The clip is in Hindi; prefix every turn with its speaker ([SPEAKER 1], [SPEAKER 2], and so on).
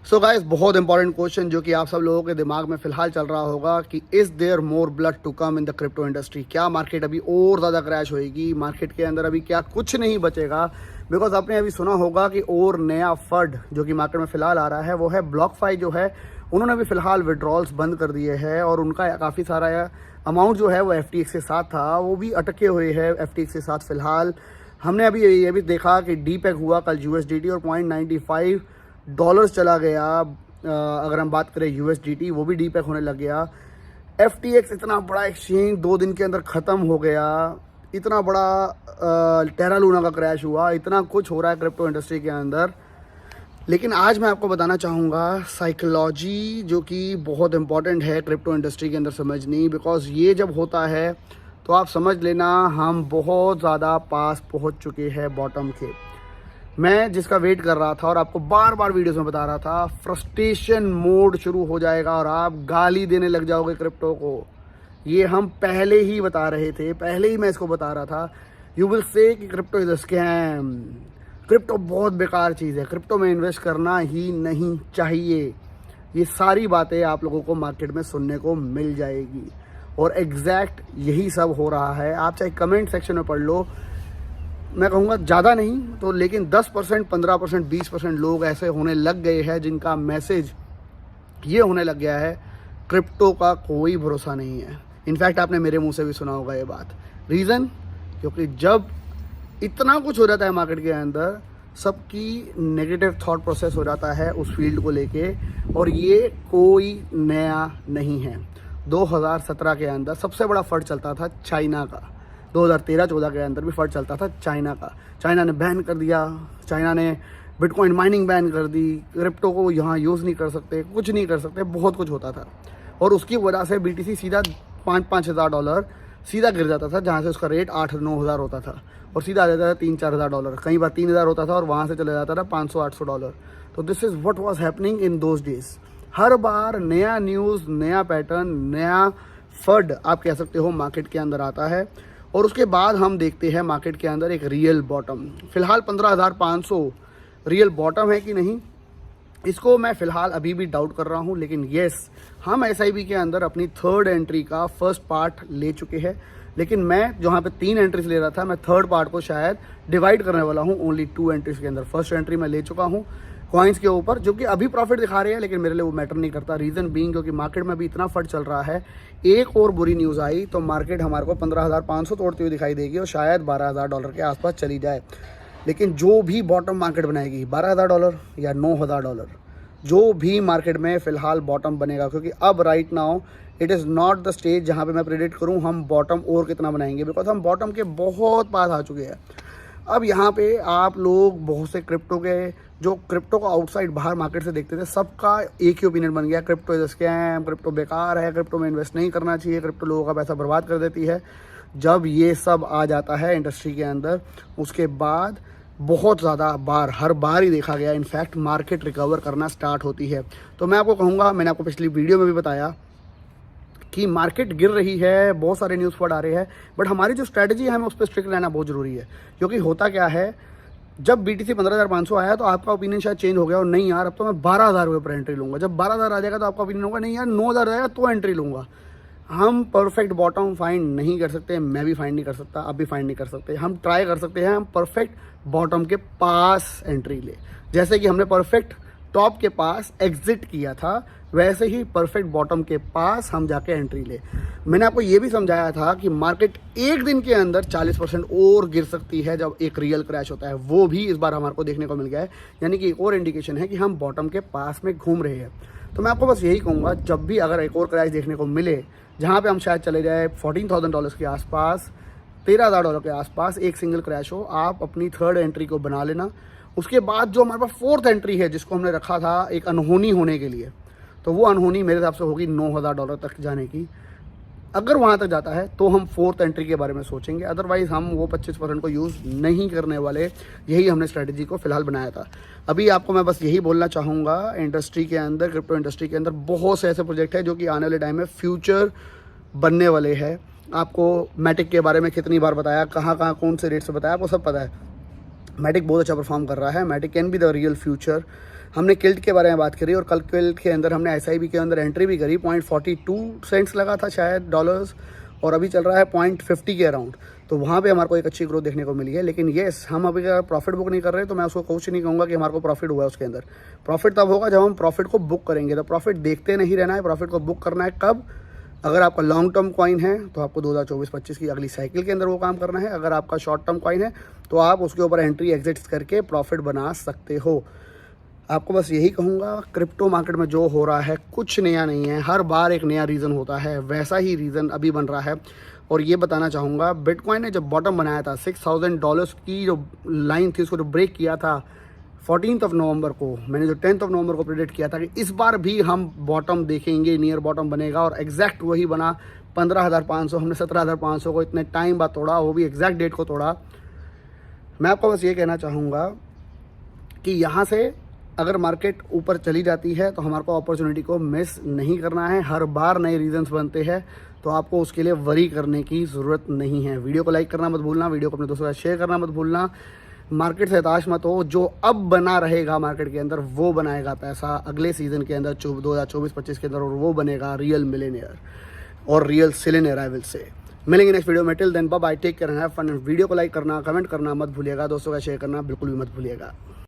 [SPEAKER 1] सो गाइस, बहुत इंपॉर्टेंट क्वेश्चन जो कि आप सब लोगों के दिमाग में फिलहाल चल रहा होगा कि is there more blood to come in the crypto industry. क्या मार्केट अभी और ज़्यादा क्रैश होएगी? मार्केट के अंदर अभी क्या कुछ नहीं बचेगा? बिकॉज आपने अभी सुना होगा कि और नया फंड जो कि मार्केट में फ़िलहाल आ रहा है वो है ब्लॉकफाई। जो है उन्होंने अभी फ़िलहाल विड्रॉल्स बंद कर दिए हैं और उनका काफ़ी सारा अमाउंट जो है वो FTX के साथ था, वो भी अटके हुए है FTX के साथ फ़िलहाल। हमने अभी ये भी देखा कि डीपेक हुआ कल USDT और $0.95 चला गया। अगर हम बात करें USDT, वो भी डीपेक होने लग गया। FTX इतना बड़ा एक्सचेंज 2 दिन के अंदर ख़त्म हो गया। इतना बड़ा टेरा लूना का क्रैश हुआ। इतना कुछ हो रहा है क्रिप्टो इंडस्ट्री के अंदर। लेकिन आज मैं आपको बताना चाहूँगा साइकोलॉजी जो कि बहुत इंपॉर्टेंट है क्रिप्टो इंडस्ट्री के अंदर समझनी। बिकॉज ये जब होता है तो आप समझ लेना हम बहुत ज़्यादा पास पहुँच चुके हैं बॉटम के। मैं जिसका वेट कर रहा था और आपको बार बार वीडियोस में बता रहा था, फ्रस्ट्रेशन मोड शुरू हो जाएगा और आप गाली देने लग जाओगे क्रिप्टो को। ये हम पहले ही बता रहे थे, पहले ही मैं इसको बता रहा था। यू विल से कि crypto is a scam, crypto बहुत बेकार चीज़ है, क्रिप्टो में इन्वेस्ट करना ही नहीं चाहिए। ये सारी बातें आप लोगों को मार्केट में सुनने को मिल जाएगी और एग्जैक्ट यही सब हो रहा है। आप चाहे कमेंट सेक्शन में पढ़ लो, मैं कहूँगा ज़्यादा नहीं तो लेकिन 10%, 15%, 20% लोग ऐसे होने लग गए हैं जिनका मैसेज ये होने लग गया है क्रिप्टो का कोई भरोसा नहीं है। इनफैक्ट आपने मेरे मुंह से भी सुना होगा ये बात। रीज़न, क्योंकि जब इतना कुछ हो जाता है मार्केट के अंदर, सबकी नेगेटिव थॉट प्रोसेस हो जाता है उस फील्ड को लेके। और ये कोई नया नहीं है। 2017 के अंदर सबसे बड़ा फंड चलता था चाइना का। 2013-14 के अंदर भी फंड चलता था चाइना का। चाइना ने बैन कर दिया, चाइना ने बिटकॉइन माइनिंग बैन कर दी, क्रिप्टो को यहाँ यूज़ नहीं कर सकते, कुछ नहीं कर सकते, बहुत कुछ होता था। और उसकी वजह से BTC सीधा $5-5 हज़ार सीधा गिर जाता था, जहाँ से उसका रेट 8-9 हज़ार होता था और सीधा आ जाता था $3-4 हज़ार, कई बार 3 हज़ार होता था और वहाँ से चले जाता था $500-800। तो this is what was happening in those days. हर बार नया न्यूज़, नया पैटर्न, नया फंड आप कह सकते हो मार्केट के अंदर आता है और उसके बाद हम देखते हैं मार्केट के अंदर एक रियल बॉटम। फ़िलहाल 15,500 रियल बॉटम है कि नहीं, इसको मैं फ़िलहाल अभी भी डाउट कर रहा हूँ। लेकिन येस, हम SIP के अंदर अपनी थर्ड एंट्री का फर्स्ट पार्ट ले चुके हैं। लेकिन मैं जहाँ पे 3 एंट्रीज ले रहा था, मैं थर्ड पार्ट को शायद डिवाइड करने वाला हूँ ओनली 2 एंट्रीज के अंदर। फर्स्ट एंट्री मैं ले चुका हूँ कॉइन्स के ऊपर, जो कि अभी प्रॉफिट दिखा रहे हैं, लेकिन मेरे लिए वो मैटर नहीं करता। रीज़न बीइंग क्योंकि मार्केट में अभी इतना फंड चल रहा है। एक और बुरी न्यूज़ आई तो मार्केट हमारे को 15,500 तोड़ती हुई दिखाई देगी और शायद $12,000 के आसपास चली जाए। लेकिन जो भी बॉटम मार्केट बनाएगी, $12,000 या $9,000, जो भी मार्केट में फ़िलहाल बॉटम बनेगा, क्योंकि अब right now it is not the stage जहाँ पे मैं प्रेडिक्ट करूँ हम बॉटम और कितना बनाएंगे, बिकॉज हम बॉटम के बहुत पास आ चुके हैं। अब यहाँ पे आप लोग बहुत से क्रिप्टो के जो क्रिप्टो को आउटसाइड बाहर मार्केट से देखते थे, सबका एक ही ओपिनियन बन गया, crypto is a scam, crypto बेकार है, क्रिप्टो में इन्वेस्ट नहीं करना चाहिए, क्रिप्टो लोगों का पैसा बर्बाद कर देती है। जब ये सब आ जाता है इंडस्ट्री के अंदर, उसके बाद बहुत ज़्यादा बार, हर बार ही देखा गया, इनफैक्ट मार्केट रिकवर करना स्टार्ट होती है। तो मैं आपको कहूँगा, मैंने आपको पिछली वीडियो में भी बताया कि मार्केट गिर रही है, बहुत सारे न्यूज़ फॉर आ रहे हैं, बट हमारी जो स्ट्रैटेजी है हमें उस पर स्ट्रिक्ट रहना बहुत ज़रूरी है। क्योंकि होता क्या है, जब BTC 15,500 आया तो आपका ओपिनियन शायद चेंज हो गया और नहीं यार अब तो मैं 12,000 रुपये पर एंट्री लूँगा। जब 12,000 आ जाएगा तो आपका ओपिनियन होगा नहीं यार 9,000 आएगा तो एंट्री लूँगा। हम परफेक्ट बॉटम फाइंड नहीं कर सकते, मैं भी फाइंड नहीं कर सकता, आप भी फाइंड नहीं कर सकते। हम ट्राई कर सकते हैं हम परफेक्ट बॉटम के पास एंट्री ले, जैसे कि हमने परफेक्ट टॉप के पास एग्जिट किया था, वैसे ही परफेक्ट बॉटम के पास हम जाके एंट्री ले। मैंने आपको ये भी समझाया था कि मार्केट एक दिन के अंदर 40% और गिर सकती है जब एक रियल क्रैश होता है। वो भी इस बार हमारे को देखने को मिल गया है, यानी कि एक और इंडिकेशन है कि हम बॉटम के पास में घूम रहे हैं। तो मैं आपको बस यही कहूँगा, जब भी अगर एक और क्रैश देखने को मिले जहाँ पे हम शायद चले जाए $14,000 के आसपास, $13,000 के आसपास एक सिंगल क्रैश हो, आप अपनी थर्ड एंट्री को बना लेना। उसके बाद जो हमारे पास फोर्थ एंट्री है जिसको हमने रखा था एक अनहोनी होने के लिए, तो वो अनहोनी मेरे हिसाब से होगी $9,000 तक जाने की। अगर वहाँ तक जाता है तो हम फोर्थ एंट्री के बारे में सोचेंगे, अदरवाइज़ हम वो 25% को यूज़ नहीं करने वाले। यही हमने स्ट्रैटेजी को फ़िलहाल बनाया था। अभी आपको मैं बस यही बोलना चाहूँगा, इंडस्ट्री के अंदर, क्रिप्टो इंडस्ट्री के अंदर बहुत से ऐसे प्रोजेक्ट हैं जो कि आने वाले टाइम में फ्यूचर बनने वाले हैं। आपको मैटिक के बारे में कितनी बार बताया, कहाँ कहाँ कौन से रेट से बताया, आपको सब पता है। मैटिक बहुत अच्छा परफॉर्म कर रहा है। Matic can be the real future. हमने किल्ट के बारे में बात करी और कल किल्ट के अंदर हमने SIP के अंदर एंट्री भी करी, 0.42 सेंट्स लगा था शायद डॉलर्स, और अभी चल रहा है 0.50 के अराउंड। तो वहाँ पे हमारे को एक अच्छी ग्रोथ देखने को मिली है। लेकिन येस, हम अभी अगर प्रॉफिट बुक नहीं कर रहे तो मैं उसको कुछ नहीं कहूँगा कि हमारे को प्रॉफिट हुआ है। उसके अंदर प्रॉफिट तब होगा जब हम प्रॉफिट को बुक करेंगे। तो प्रॉफिट देखते नहीं रहना है, प्रॉफिट को बुक करना है कब? अगर आपका लॉन्ग टर्म कॉइन है तो आपको 2024-25 की अगली साइकिल के अंदर वो काम करना है। अगर आपका शॉर्ट टर्म कॉइन है तो आप उसके ऊपर एंट्री एग्जिट्स करके प्रॉफिट बना सकते हो। आपको बस यही कहूँगा, क्रिप्टो मार्केट में जो हो रहा है कुछ नया नहीं है, हर बार एक नया रीज़न होता है, वैसा ही रीज़न अभी बन रहा है। और ये बताना चाहूँगा, बिटकॉइन ने जब बॉटम बनाया था, $6,000 की जो लाइन थी उसको जो ब्रेक किया था 14 नवंबर को, मैंने जो 10 नवंबर को प्रेडिक्ट किया था कि इस बार भी हम बॉटम देखेंगे, नियर बॉटम बनेगा, और एग्जैक्ट वही बना। 15,500 हमने 17,500 को इतने टाइम बाद तोड़ा, वो भी एग्जैक्ट डेट को तोड़ा। मैं आपको बस ये कहना चाहूँगा कि यहाँ से अगर मार्केट ऊपर चली जाती है तो हमारे को अपॉर्चुनिटी को मिस नहीं करना है। हर बार नए रीजंस बनते हैं, तो आपको उसके लिए वरी करने की ज़रूरत नहीं है। वीडियो को लाइक करना मत भूलना, वीडियो को अपने दोस्तों के साथ शेयर करना मत भूलना। मार्केट से हताश मत हो, जो अब बना रहेगा मार्केट के अंदर वो बनाएगा पैसा अगले सीज़न के अंदर 2024-25 के अंदर, और वो बनेगा रियल मिलेनियर और रियल सिलेनियर। आई विल से मिलेंगे नेक्स्ट वीडियो में। Till then bye bye, take care and have fun. Video को लाइक करना, कमेंट करना मत भूलिएगा, दोस्तों का शेयर करना बिल्कुल भी मत भूलिएगा।